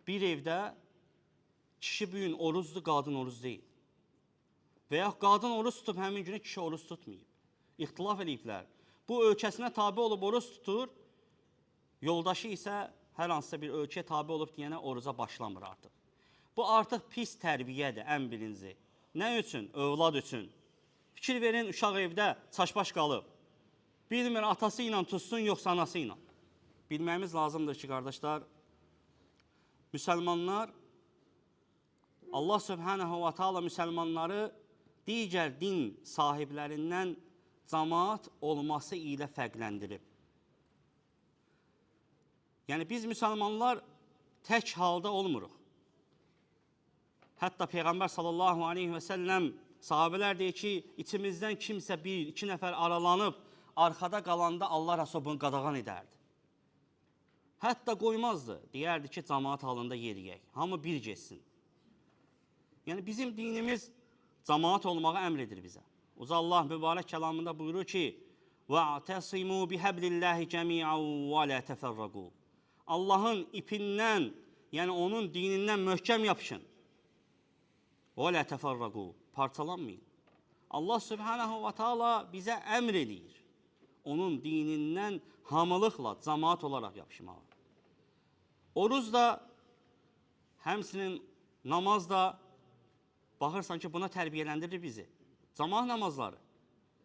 bir evdə kişi bu gün oruzdur, qadın oruz deyil. Və ya qadın oruz tutub, həmin günü kişi oruz tutmayıb. İxtilaf ediblər. Bu ölkəsinə tabi olub oruz tutur, yoldaşı isə hər hansısa bir ölkəyə tabi olub deyənə oruza başlamır artıq. Bu artıq pis tərbiyədir, ən birinci. Nə üçün? Övlad üçün. Fikir verin, uşaq evdə çaşbaş qalıb. Bilmir, atası ilə tutsun, yoxsa anası ilə. Bilməyimiz lazımdır ki, qardaşlar, müsəlmanlar, Allah Subhanahu wa Ta'ala müsəlmanları digər din sahiblərindən cəmaat olması ilə fərqləndirib. Yəni, biz müsəlmanlar tək halda olmuruq. Hətta Peyğəmbər sallallahu aleyhi və səlləm sahabələr deyir ki, içimizdən kimsə bir, iki nəfər aralanıb, arxada qalanda Allah Rəsulü bunu qadağan edərdi. Hətta qoymazdı, deyərdi ki, cəmaat halında yeriyək, hamı bir geçsin. Yəni, bizim dinimiz cəmaat olmağı əmr edir bizə. Uca Allah mübarək kəlamında buyurur ki, وَاَعْتَصِمُوا بِحَبْلِ اللّٰهِ جَمِيعًا وَلَا تَفَرَّقُوا Allahın ipindən, yəni onun dinindən möhkəm yapışın. وَلَا تَفَرَّقُوا Parçalanmayın. Allah Subhanahu wa Ta'ala bizə əmr edir. Onun dinindən hamılıqla, cəmaat olaraq yapışmağı. Oruz da, həmsinin namaz da, baxırsan ki, buna tərbiyələndirir bizi. Cəmaat namazları.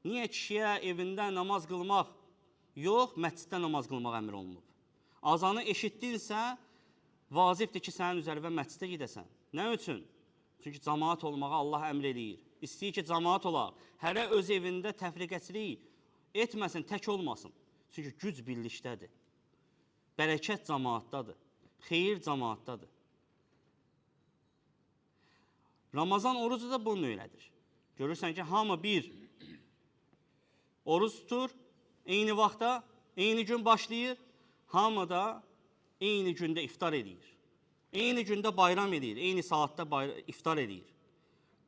Niyə kişiyə evində namaz qılmaq yox, məsciddə namaz qılmaq əmr olunub? Azanı eşitdinsə, vacibdir ki, sənin üzərində məscidə gedəsən. Nə üçün? Çünki cəmaat olmağa Allah əmr edir. İstəyir ki, cəmaat olaq. Hərə öz evində təfriqəçilik etməsin, tək olmasın. Çünki güc birlikdədir. Bərəkət cəmaatdadır. Xeyir cəmaatdadır. Ramazan orucu da bunu öyrədir. Görürsən ki, hamı bir oruz tutur, eyni vaxtda, eyni gün başlayır, hamı da eyni gündə iftar edir. Eyni gündə bayram edir, eyni saatdə iftar edir.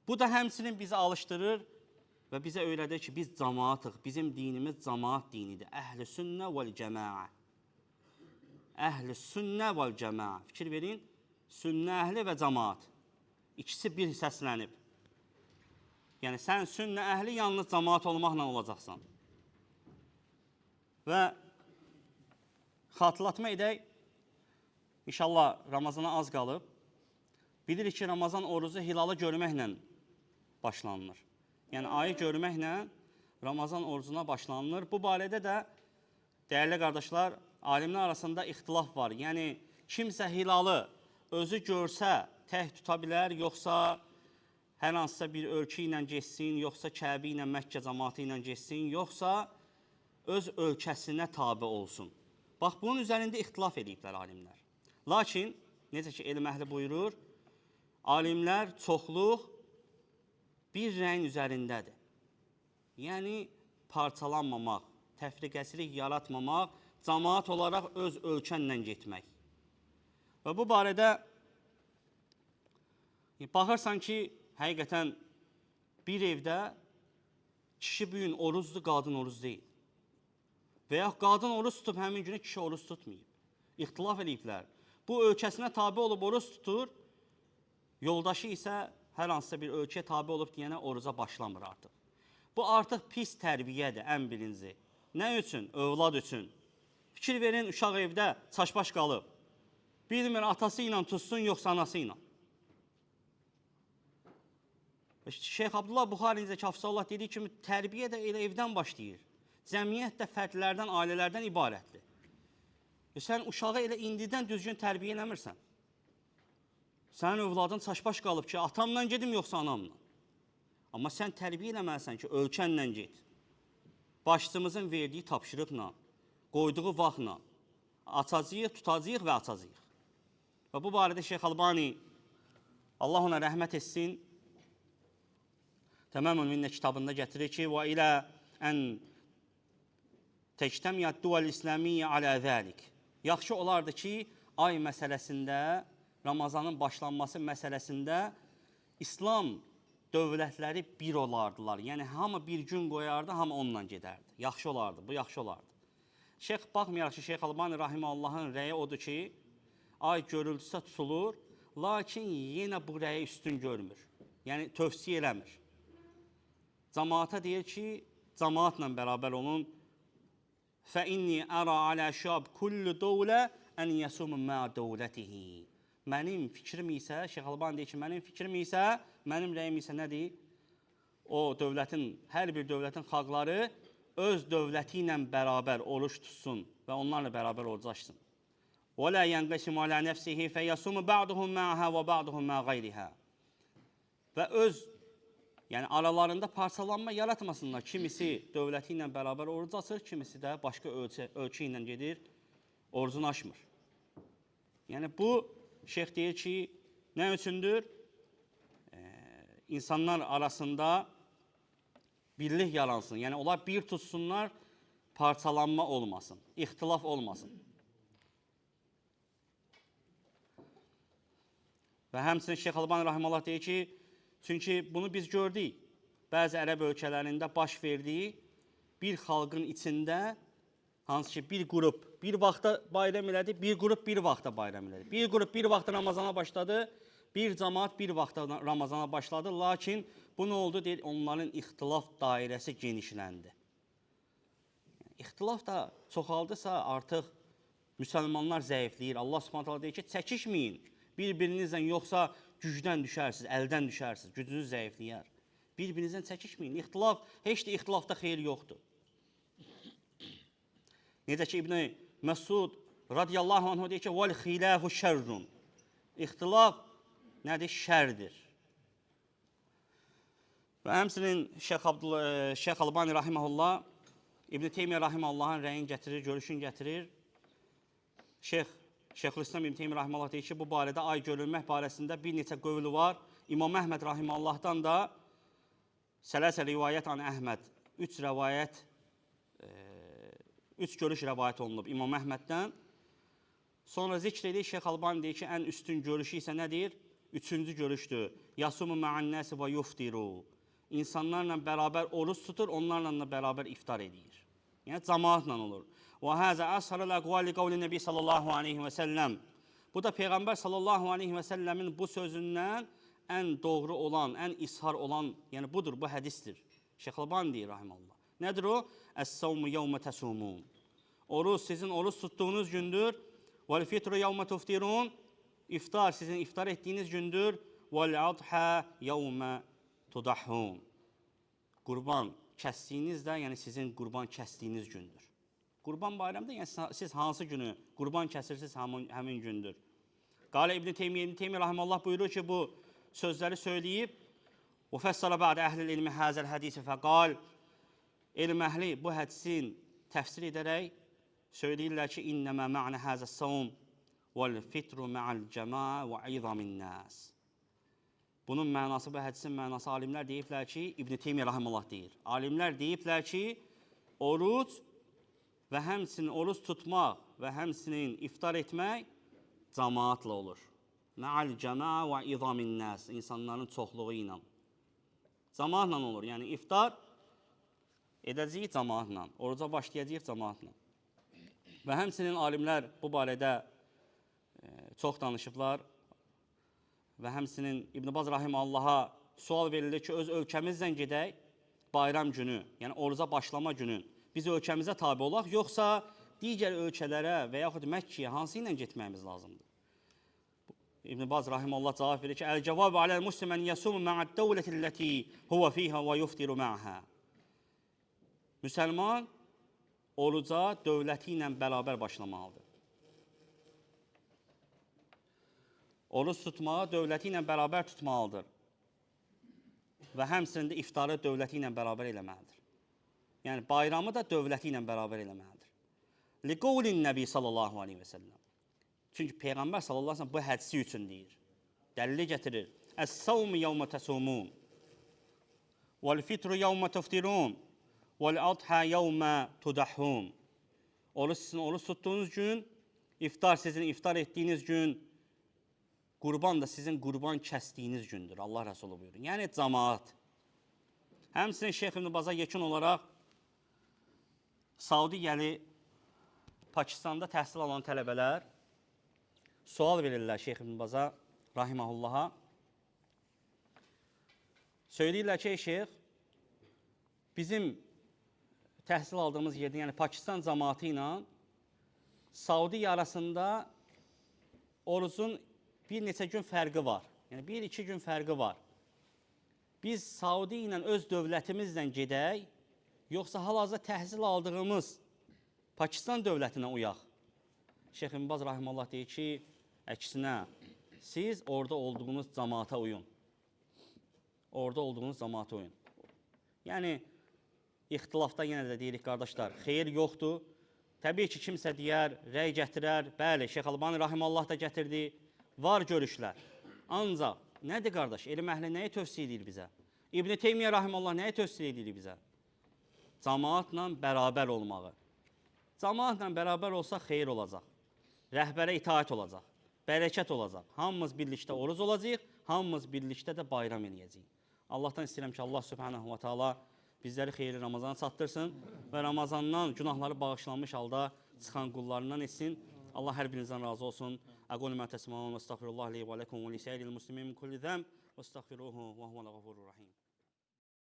Bu da həmçinin bizi alışdırır və bizə öyrədir ki, biz cəmaatıq, bizim dinimiz cəmaat dinidir. Əhl-i sünnə vəl-cəmaə. Əhl-i sünnə vəl-cəmaə. Fikir verin, sünnə əhli və cəmaat. İkisi bir səslənib. Yəni, sən sünnə əhli yalnız cəmaat olmaqla olacaqsan. Və xatırlatma edək, İnşallah Ramazana az qalıb. Bilirik ki, Ramazan orucu hilalı görməklə başlanılır. Yəni, ayı görməklə Ramazan orucuna başlanılır. Bu barədə də, dəyərli qardaşlar, alimlər arasında ixtilaf var. Yəni, kimsə hilalı özü görsə tək tuta bilər, yoxsa hər hansısa bir ölkə ilə geçsin, yoxsa Kəbə ilə, Məkkə cəmaatı ilə geçsin, yoxsa öz ölkəsinə tabi olsun. Bax, bunun üzərində ixtilaf ediblər alimlər. Lakin, necə ki, elm əhli buyurur, alimlər çoxluq bir rəyin üzərindədir. Yəni, parçalanmamaq, təfriqəçilik yaratmamaq, cəmaat olaraq öz ölkənlə getmək. Və bu barədə baxırsan ki, həqiqətən bir evdə kişi bu gün oruzdur, qadın oruz deyil. Və ya qadın oruz tutub, həmin günü kişi oruz tutmayıb. İxtilaf ediblər. Bu ölkəsinə tabi olub oruz tutur, yoldaşı isə hər hansısa bir ölkəyə tabi olub deyənə oruza başlamır artıq. Bu artıq pis tərbiyədir, ən birinci. Nə üçün? Övlad üçün. Fikir verin, uşaq evdə çaşbaş qalıb. Bilmir, atası ilə tutsun, yoxsa anası ilə. Şeyx Abdullah Buxari necə ki, Hafsallah dediyi kimi, tərbiyə də elə evdən başlayır. Cəmiyyət də fərdlərdən, ailələrdən ibarətdir. Sən uşağı elə indidən düzgün tərbiyə eləmirsən. Sənin övladın çaşbaş qalıb ki, atamla gedim, yoxsa anamla. Amma sən tərbiyə eləməlisən ki, ölkənlə get. Başçımızın verdiyi tapşırıqla, qoyduğu vaxtla açacağıq, tutacağıq və açacağıq. Və bu barədə Şeyx Albani, Allah ona rəhmət etsin, Təməmül Minnə kitabında gətirir ki, və ilə ən təctəmiyyət dual-İslamiyyə alə zəlik. Yaxşı olardı ki, ay məsələsində, Ramazanın başlanması məsələsində İslam dövlətləri bir olardılar. Yəni, hamı bir gün qoyardı, hamı onunla gedərdi. Yaxşı olardı, bu yaxşı olardı. Şeyx, baxmayaraq ki, Şeyx Albani Rahiməllahın rəyi odur ki, ay görüldüsə tutulur, lakin yenə bu rəyi üstün görmür. Yəni, tövsiyə eləmir. Cəmaata deyir ki, cəmaatla bərabər olun. فَإِنِّي أَرَى عَلَى شَابْ كُلُّ دَوْلَ أَنْ يَسُمُ مَا دَوْلَتِهِ. Mənim fikrim isə, Şeyx Albani deyir ki, mənim fikrim isə, mənim rəyim isə nədir? O dövlətin, hər bir dövlətin xalqları öz dövləti ilə bərabər oruç tutsun və onlarla bərabər oruc açsın. وَلَا يَنْقَسِمُ عَلَى نَفْسِهِ فَيَسُمُ بَعْضُهُمْ مَعَهَا وَبَعْضُهُمْ مَا غَيْرِهَا. Və öz, yəni aralarında parçalanma yaratmasınlar. Kimisi dövləti ilə bərabər oruc açır, kimisi də başqa ölkə ilə gedir, orucunu açmır. Yəni bu, şeyx deyir ki, nə üçündür? İnsanlar arasında birlik yaransın. Yəni onlar bir tutsunlar, parçalanma olmasın, ixtilaf olmasın. Və həmçinin Şeyx Albani rahimehullah deyir ki, çünki bunu biz gördük. Bəzi ərəb ölkələrində baş verdiyi bir xalqın içində, hansı ki bir qrup bir vaxtda bayram elədi, bir qrup bir vaxtda bayram elədi. Bir qrup bir vaxtda Ramazana başladı, bir cəmaat bir vaxtda Ramazana başladı. Lakin bu nə oldu? Deyir, onların ixtilaf dairəsi genişləndi. İxtilaf da çoxaldısa artıq müsəlmanlar zəifləyir. Allah Subhanahu taala deyir ki, çəkişməyin bir-birinizlə, yoxsa gücdən düşərsiniz, əldən düşərsiniz, gücünüz zəifləyər. Bir-birinizdən çəkişməyin. İxtilaf, heç də ixtilafda xeyir yoxdur. Necə ki İbn Məsud radiyallahu anhu deyir ki, "Vel xilafu şerrun." İxtilaf nədir? Şərdir. Və həmçinin Şeyx Albani rahimehullah İbn Teymiyyə rahimehullahın rəyin gətirir, görüşünü gətirir. Şeyxülislam İbn Teymiyyə rahimehullah deyir ki, bu barədə ay görülmək barəsində bir neçə qövlü var. İmam Əhməd rahimehullahdan da Sələsə rivayət an Əhməd, 3 görüş rəvayət olunub İmam Əhməddən. Sonra zikr edir, Şeyx Albani deyir ki, ən üstün görüşü isə nədir? Üçüncü görüşdür. Yasumu ma'an-nasi və yuftiru. İnsanlarla bərabər oruç tutur, onlarla da bərabər iftar edir. Yəni cəmaatla olur. Və həzə əsharul əqvali qavli Nəbi sallallahu aleyhi və səlləm. Bu da Peyğəmbər sallallahu aleyhi və səlləmin bu sözündən ən doğru olan, ən ishar olan, yəni budur, bu hədisdir. Şeyx Albani deyir rahimehullah. Nədir o? Əs-savmu yevmə təsumun. Oruç sizin oruç tutduğunuz gündür. Vəl-fitru yevmə tuftirun. İftar sizin iftar etdiyiniz gündür. Vəl-adha yevmə tudahhun. Qurban kəsdiyiniz də, yəni sizin qurban kəsdiyiniz gündür. Qurban bayramda, yəni siz hansı günü qurban kəsirsiniz, həmin gündür. Qalə İbn Teymiyyə rahimehullah buyurur ki, bu sözləri söyləyib, وَفَسَّرَ بَعْدَ أَهْلِ الْعِلْمِ هَذَا الْحَدِيثِ فَقَالَ elm əhli bu hədisin təfsir edərək söyləyirlər ki, İnnəmə mə'nə həzəs-savm vəl-fitru mə'əl-cəmaə və izamin-nəs. Bunun mənası, bu hədisin mənası alimlər deyiblər ki, İbn Teymiyyə rahimehullah deyir. Alimlər deyiblər ki, oruc və həmçinin oruc tutmaq və həmçinin iftar etmək cəmaatla olur. Mə'əl-cəmaə və izamin-nəs, insanların çoxluğu ilə. Cəmaatla olur, yəni iftar edəcəyik cəmaatla, oruca başlayacaq cəmaatla. Və həmçinin alimlər bu barədə çox danışıblar və həmçinin İbn Baz rahimehullaha sual verilir ki, öz ölkəmizlə gedək bayram günü, yəni oruca başlama günü biz ölkəmizə tabi olaq, yoxsa digər ölkələrə və yaxud Məkkəyə hansı ilə getməyimiz lazımdır? İbn Baz rahimehullah cavab verir ki, "Əl-cavab aləl-muslimən yasumu ma'ad-dawlati-llati huwa fiha və yuftiru ma'aha." Müsəlman oruca dövləti ilə bərabər başlamalıdır. Oruç tutmağı dövləti ilə bərabər tutmalıdır. Və həmçinin də iftarı dövləti ilə bərabər eləməlidir. Yəni bayramı da dövləti ilə bərabər eləməlidir. Liqoulin Nəbi sallallahu aleyhi və səlləm. Çünki Peyğəmbər sallallahu aleyhi və səlləm bu hədisi üçün deyir. Dəlili gətirir. Əs-savmu yevmə təsumun. Vəl-fitru yevmə tuftirun. Vəl-adha yevmə tudahhun. Oruç sizin oruç tutduğunuz gün, iftar sizin iftar etdiyiniz gün, qurban da sizin qurban kəsdiyiniz gündür. Allah Rəsulü buyurur. Yəni cəmaat. Həmçinin Şeyx İbn Baza yekun olaraq Saudi gəli Pakistanda təhsil alan tələbələr sual verirlər Şeyx İbn Baza rahimehullaha. Söyləyirlər ki, Şeyx, bizim təhsil aldığımız yerdə, yəni Pakistan cəmaatı ilə Saudiya arasında orucun bir neçə gün fərqi var. Yəni, 1-2 gün fərqi var. Biz Saudi ilə öz dövlətimizlə gedək, yoxsa hal-hazırda təhsil aldığımız Pakistan dövlətinə uyaq? Şeyx İbn Baz rahimehullah deyir ki, əksinə, siz orada olduğunuz cəmaata uyun. Orada olduğunuz cəmaata uyun. Yəni, ixtilafda yenə də deyirik, qardaşlar, xeyir yoxdur. Təbii ki, kimsə deyər, rəy gətirər, bəli, Şeyx Albani rahimehullah da gətirdi, var görüşlər. Ancaq, nədir qardaş, elm əhli nəyi tövsiyə edir bizə? İbn Teymiyyə rahimehullah nəyi tövsiyə edir bizə? Cəmaatla bərabər olmağı. Cəmaatla bərabər olsa xeyir olacaq. Rəhbərə itaat olacaq. Bərəkət olacaq. Hamımız birlikdə oruz olacaq, hamımız birlikdə də bayram eləyəcəyik. Allahdan istəyirəm ki, Allah subhanahu wa ta'ala bizləri xeyirli Ramazana çatdırsın və Ramazandan günahları bağışlanmış halda çıxan qullarından etsin. Allah hər birinizdən razı olsun. Aqulu ma tasma'un və estağfirullah li və lekum və lisa'iril muslimin min kulli zam və estağfiruhu və huvel gafurur rahim.